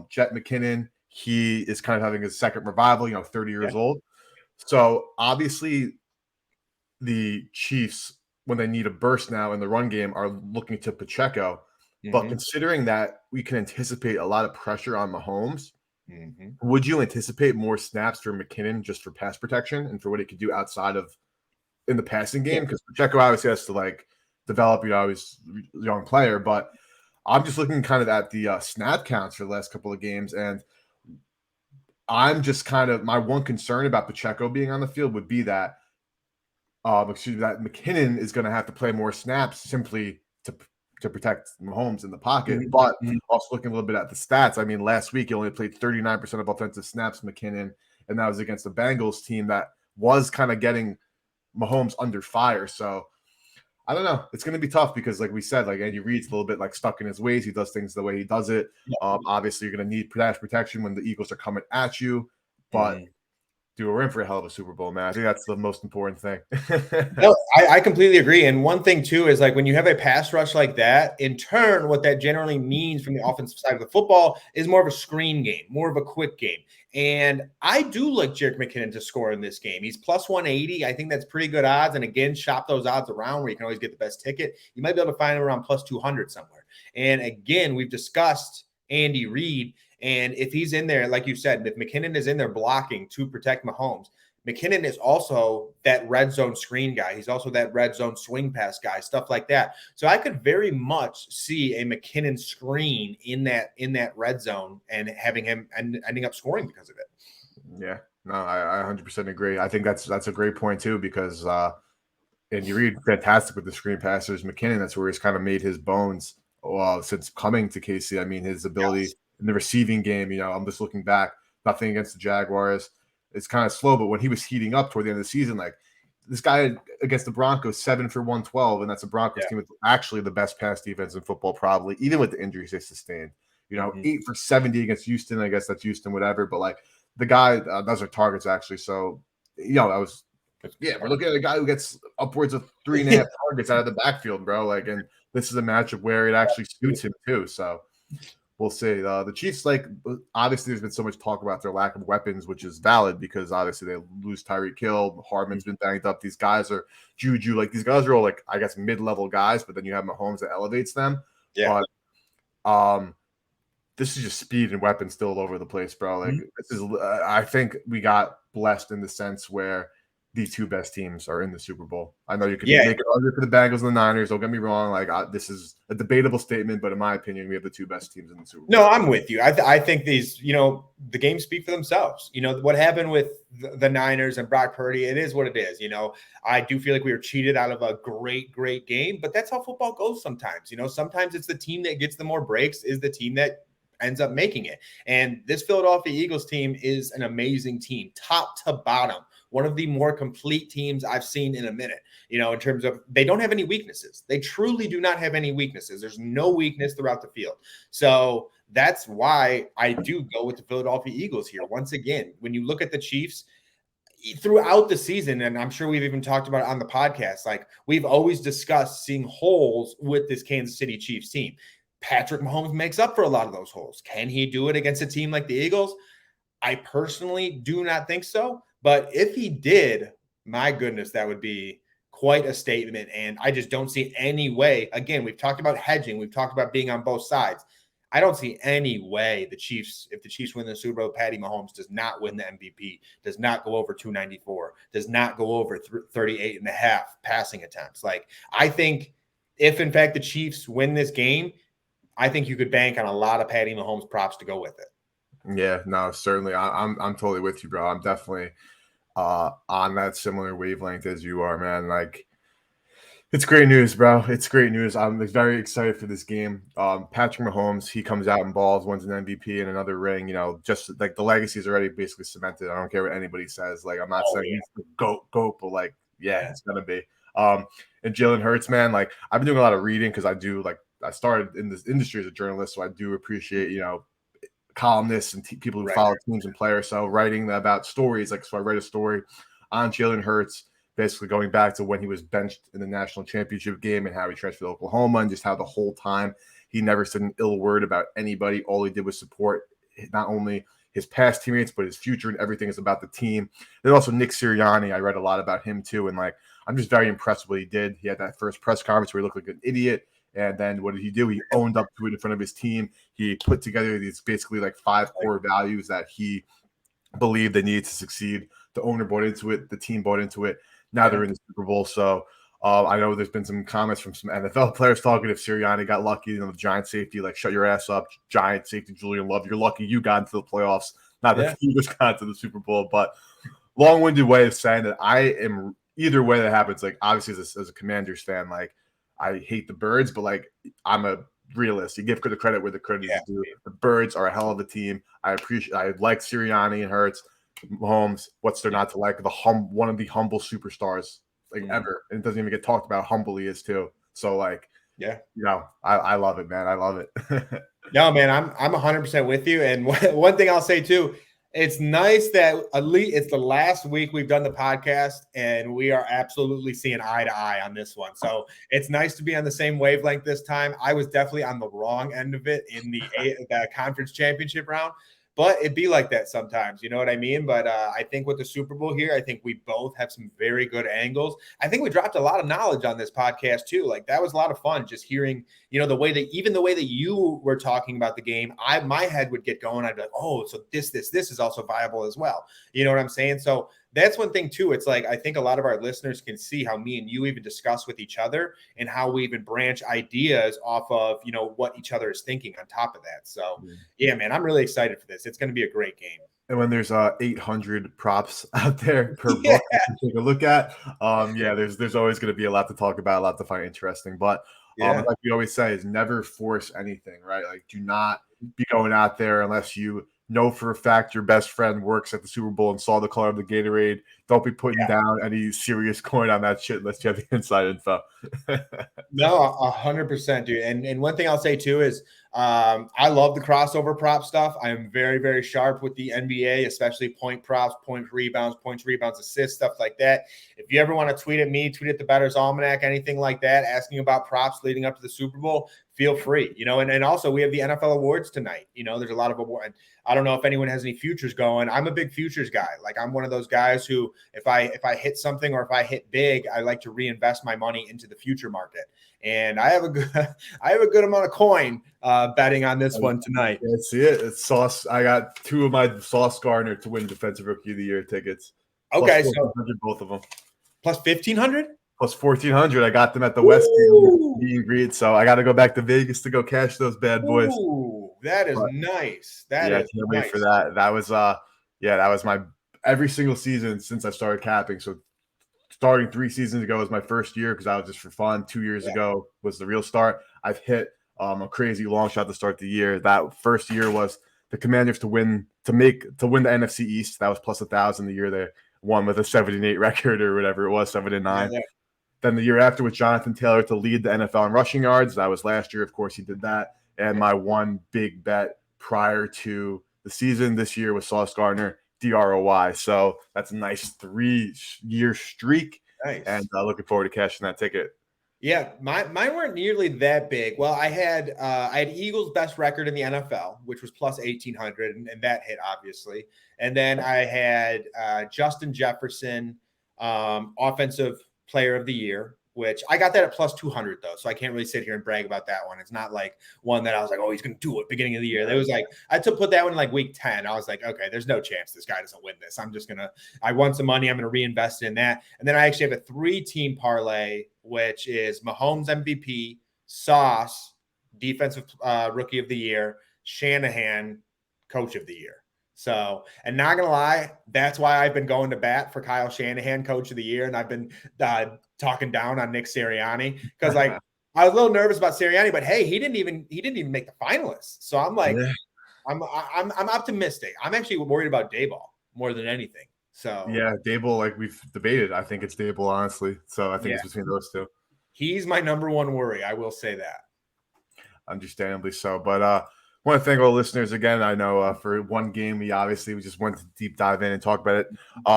Jet McKinnon, he is kind of having his second revival, 30 years old. So obviously the Chiefs, when they need a burst now in the run game, are looking to Pacheco. But considering that we can anticipate a lot of pressure on Mahomes, would you anticipate more snaps for McKinnon just for pass protection and for what he could do outside of in the passing game? Because Pacheco obviously has to develop, he's a young player, but I'm just looking kind of at the snap counts for the last couple of games, and I'm just kind of, my one concern about Pacheco being on the field would be that that McKinnon is going to have to play more snaps simply to protect Mahomes in the pocket. But also looking a little bit at the stats, I mean, last week he only played 39% of offensive snaps, McKinnon, and that was against the Bengals team that was kind of getting Mahomes under fire. So I don't know. It's going to be tough because, like we said, Andy Reid's a little bit stuck in his ways. He does things the way he does it. Obviously, you're going to need pass protection when the Eagles are coming at you, but dude, we're in for a hell of a Super Bowl, man. I think that's the most important thing. No, I completely agree. And one thing, too, is when you have a pass rush like that, in turn, what that generally means from the offensive side of the football is more of a screen game, more of a quick game. And I do like Jerick McKinnon to score in this game. He's plus 180. I think that's pretty good odds. And again, shop those odds around where you can always get the best ticket. You might be able to find him around plus 200 somewhere. And again, we've discussed Andy Reid. And if he's in there, like you said, if McKinnon is in there blocking to protect Mahomes, McKinnon is also that red zone screen guy. He's also that red zone swing pass guy, stuff like that. So I could very much see a McKinnon screen in that red zone and having him ending up scoring because of it. Yeah, no, I 100% agree. I think that's a great point too, because and you read fantastic with the screen passers. McKinnon, that's where he's kind of made his bones since coming to KC. I mean, his ability in the receiving game, I'm just looking back, nothing against the Jaguars. It's kind of slow, but when he was heating up toward the end of the season, like this guy against the Broncos, 7 for 112, and that's a Broncos team with actually the best pass defense in football, probably, even with the injuries they sustained. 8 for 70 against Houston. I guess that's Houston, whatever. But like the guy, those are targets actually. So, that was, we're looking at a guy who gets upwards of 3.5 targets out of the backfield, bro. Like, and this is a matchup where it actually suits him too. So we'll see. The Chiefs, like, obviously there's been so much talk about their lack of weapons, which is valid because obviously they lose Tyreek Hill. Hardman's been banged up. These guys are Juju. Like, these guys are all, like, I guess, mid-level guys, but then you have Mahomes that elevates them. Yeah. But this is just speed and weapons still all over the place, bro. Like, this is, I think we got blessed in the sense where the two best teams are in the Super Bowl. I know you could make it harder for the Bengals and the Niners. Don't get me wrong. Like, this is a debatable statement, but in my opinion, we have the two best teams in the Super Bowl. No, I'm with you. I think these, the games speak for themselves. What happened with the Niners and Brock Purdy, it is what it is. I do feel like we were cheated out of a great, great game, but that's how football goes sometimes. Sometimes it's the team that gets the more breaks is the team that ends up making it. And this Philadelphia Eagles team is an amazing team, top to bottom. One of the more complete teams I've seen in a minute, in terms of they don't have any weaknesses. They truly do not have any weaknesses. There's no weakness throughout the field. So that's why I do go with the Philadelphia Eagles here. Once again, when you look at the Chiefs throughout the season, and I'm sure we've even talked about it on the podcast, like we've always discussed seeing holes with this Kansas City Chiefs team. Patrick Mahomes makes up for a lot of those holes. Can he do it against a team like the Eagles? I personally do not think so. But if he did, my goodness, that would be quite a statement. And I just don't see any way. Again, we've talked about hedging. We've talked about being on both sides. I don't see any way if the Chiefs win the Super Bowl, Patty Mahomes does not win the MVP, does not go over 294, does not go over 38 and a half passing attempts. Like, I think if, in fact, the Chiefs win this game, I think you could bank on a lot of Patty Mahomes props to go with it. Yeah, no, certainly. I'm totally with you, bro. I'm definitely on that similar wavelength as you are, man. Like, it's great news, bro. It's great news. I'm very excited for this game. Patrick Mahomes, he comes out and balls, wins an MVP and another ring. Just like the legacy is already basically cemented. I don't care what anybody says. Like, I'm not saying he's the GOAT, but like, it's gonna be. And Jalen Hurts, man. Like, I've been doing a lot of reading because I started in this industry as a journalist, so I do appreciate columnists and people who follow teams and players. So writing about stories, so I read a story on Jalen Hurts, basically going back to when he was benched in the national championship game and how he transferred to Oklahoma and just how the whole time he never said an ill word about anybody. All he did was support not only his past teammates, but his future, and everything is about the team. There's also Nick Sirianni. I read a lot about him too. And I'm just very impressed with what he did. He had that first press conference where he looked like an idiot. And then what did he do? He owned up to it in front of his team. He put together these basically 5 core values that he believed they needed to succeed. The owner bought into it. The team bought into it. Now they're in the Super Bowl. So I know there's been some comments from some NFL players talking if Sirianni got lucky, the Giant safety, shut your ass up, Giant safety Julian Love. You're lucky you got into the playoffs, not that he just got into the Super Bowl. But long-winded way of saying that I am either way that happens. Obviously as a Commanders fan, I hate the Birds, but I'm a realist. You give the credit where the credit is due. The Birds are a hell of a team. I like Sirianni and Hurts, Mahomes. What's there not to like? One of the humble superstars ever, and it doesn't even get talked about how humble he is too. So I love it, man. I love it. No, man, I'm 100% with you. And one thing I'll say too, it's nice that at least it's the last week we've done the podcast and we are absolutely seeing eye to eye on this one. So it's nice to be on the same wavelength this time. I was definitely on the wrong end of it in the conference championship round, but it'd be like that sometimes. You know what I mean? But I think with the Super Bowl here, I think we both have some very good angles. I think we dropped a lot of knowledge on this podcast too. That was a lot of fun just hearing, the way that you were talking about the game, my head would get going. I'd be like, oh, so this is also viable as well. You know what I'm saying? So that's one thing too. It's like, I think a lot of our listeners can see how me and you even discuss with each other and how we even branch ideas off of, what each other is thinking on top of that. So yeah, man, I'm really excited for this. It's going to be a great game. And when there's 800 props out there per Yeah. book to take a look at, yeah, there's always going to be a lot to talk about, a lot to find interesting. But Yeah. like we always say, is never force anything, right? Like, do not be going out there unless you know for a fact your best friend works at the Super Bowl and saw the color of the Gatorade. Don't be putting down any serious coin on that shit unless you have the inside info. No, 100%, dude. And one thing I'll say too is I love the crossover prop stuff. I'm very, very sharp with the NBA, especially point props, points, rebounds, assists, stuff like that. If you ever want to tweet at me, tweet at the Bettor's Almanac, anything like that, asking about props leading up to the Super Bowl, feel free. And also we have the NFL awards tonight. There's a lot of awards. I don't know if anyone has any futures going. I'm a big futures guy. Like, I'm one of those guys who, if I hit something or if I hit big, I like to reinvest my money into the future market. And I have a good amount of coin betting on this one tonight. That's it. It's Sauce. I got 2 of my Sauce Gardner to win Defensive Rookie of the Year tickets. Okay, so both of them. Plus 1,500? Plus 1,400. I got them at the West meet and greet. So I got to go back to Vegas to go cash those bad boys. Ooh, that is nice. That is can't nice. wait for that. That was that was my every single season since I started capping. So starting 3 seasons ago was my first year because I was just for fun. 2 years ago was the real start. I've hit a crazy long shot to start the year. That first year was the Commanders to win the NFC East. That was plus 1,000 the year they won with a 7-8 record or whatever it was, 7-9. Then the year after with Jonathan Taylor to lead the NFL in rushing yards. That was last year. Of course, he did that. And my one big bet prior to the season this year was Sauce Gardner, DROY. So that's a nice 3-year streak. Nice. And looking forward to cashing that ticket. Yeah, mine weren't nearly that big. Well, I had Eagles' best record in the NFL, which was plus 1,800, and that hit obviously. And then I had Justin Jefferson, offensive player of the year, which I got that at plus 200 though, so I can't really sit here and brag about that one. It's not like one that I was like, oh, he's going to do it beginning of the year. It was like I had to put that one in like week 10. I was like, okay, there's no chance this guy doesn't win this. I won some money. I'm going to reinvest in that. And then I actually have a 3-team parlay, which is Mahomes MVP, Sauce defensive rookie of the year, Shanahan coach of the year. So, and not going to lie, that's why I've been going to bat for Kyle Shanahan, coach of the year. And I've been talking down on Nick Sirianni because like I was a little nervous about Sirianni, but hey, he didn't even make the finalists. So I'm like, I'm optimistic. I'm actually worried about Daboll more than anything. So yeah, Daboll, like we've debated, I think it's Daboll, honestly. So I think it's between those two. He's my number one worry. I will say that. Understandably so. But I want to thank all the listeners again. I know for one game, we just went to deep dive in and talk about it.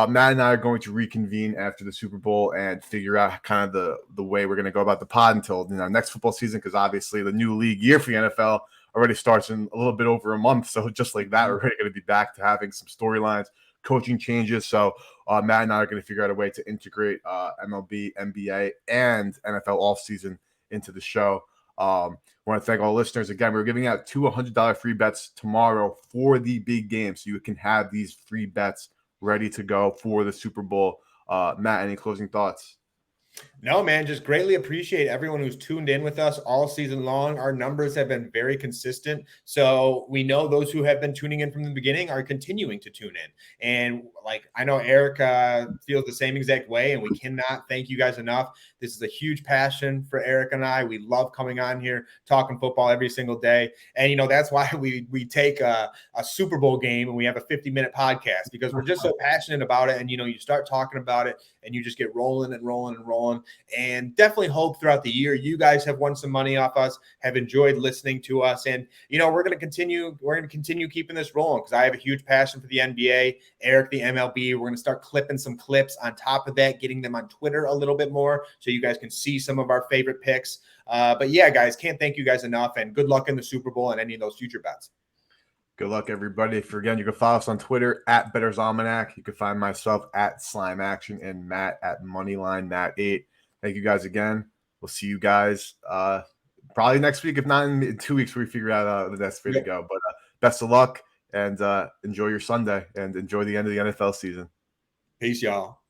Matt and I are going to reconvene after the Super Bowl and figure out kind of the way we're going to go about the pod until next football season, because obviously the new league year for the NFL already starts in a little bit over a month. So just like that, we're already going to be back to having some storylines, coaching changes. So Matt and I are going to figure out a way to integrate MLB, NBA, and NFL offseason into the show. I want to thank all listeners again. We're giving out 2 $100 free bets tomorrow for the big game, so you can have these free bets ready to go for the Super Bowl. Matt, any closing thoughts? No, man, just greatly appreciate everyone who's tuned in with us all season long. Our numbers have been very consistent. So we know those who have been tuning in from the beginning are continuing to tune in. And like, I know Eric feels the same exact way, and we cannot thank you guys enough. This is a huge passion for Eric and I. We love coming on here, talking football every single day. And, that's why we take a Super Bowl game and we have a 50-minute podcast, because we're just so passionate about it. And, you start talking about it and you just get rolling and rolling and rolling. And definitely hope throughout the year you guys have won some money off us, have enjoyed listening to us, and we're going to continue keeping this rolling, because I have a huge passion for the NBA, Eric the MLB. We're going to start clipping some clips on top of that, getting them on Twitter a little bit more so you guys can see some of our favorite picks. But yeah, guys, can't thank you guys enough, and good luck in the Super Bowl and any of those future bets. Good luck, everybody. Again, you can follow us on Twitter at Bettor's Almanac. You can find myself at Slime Action and Matt at Moneyline Matt8. Thank you guys again. We'll see you guys probably next week, if not in 2 weeks, where we figure out the best way to go. But best of luck, and enjoy your Sunday, and enjoy the end of the NFL season. Peace, y'all.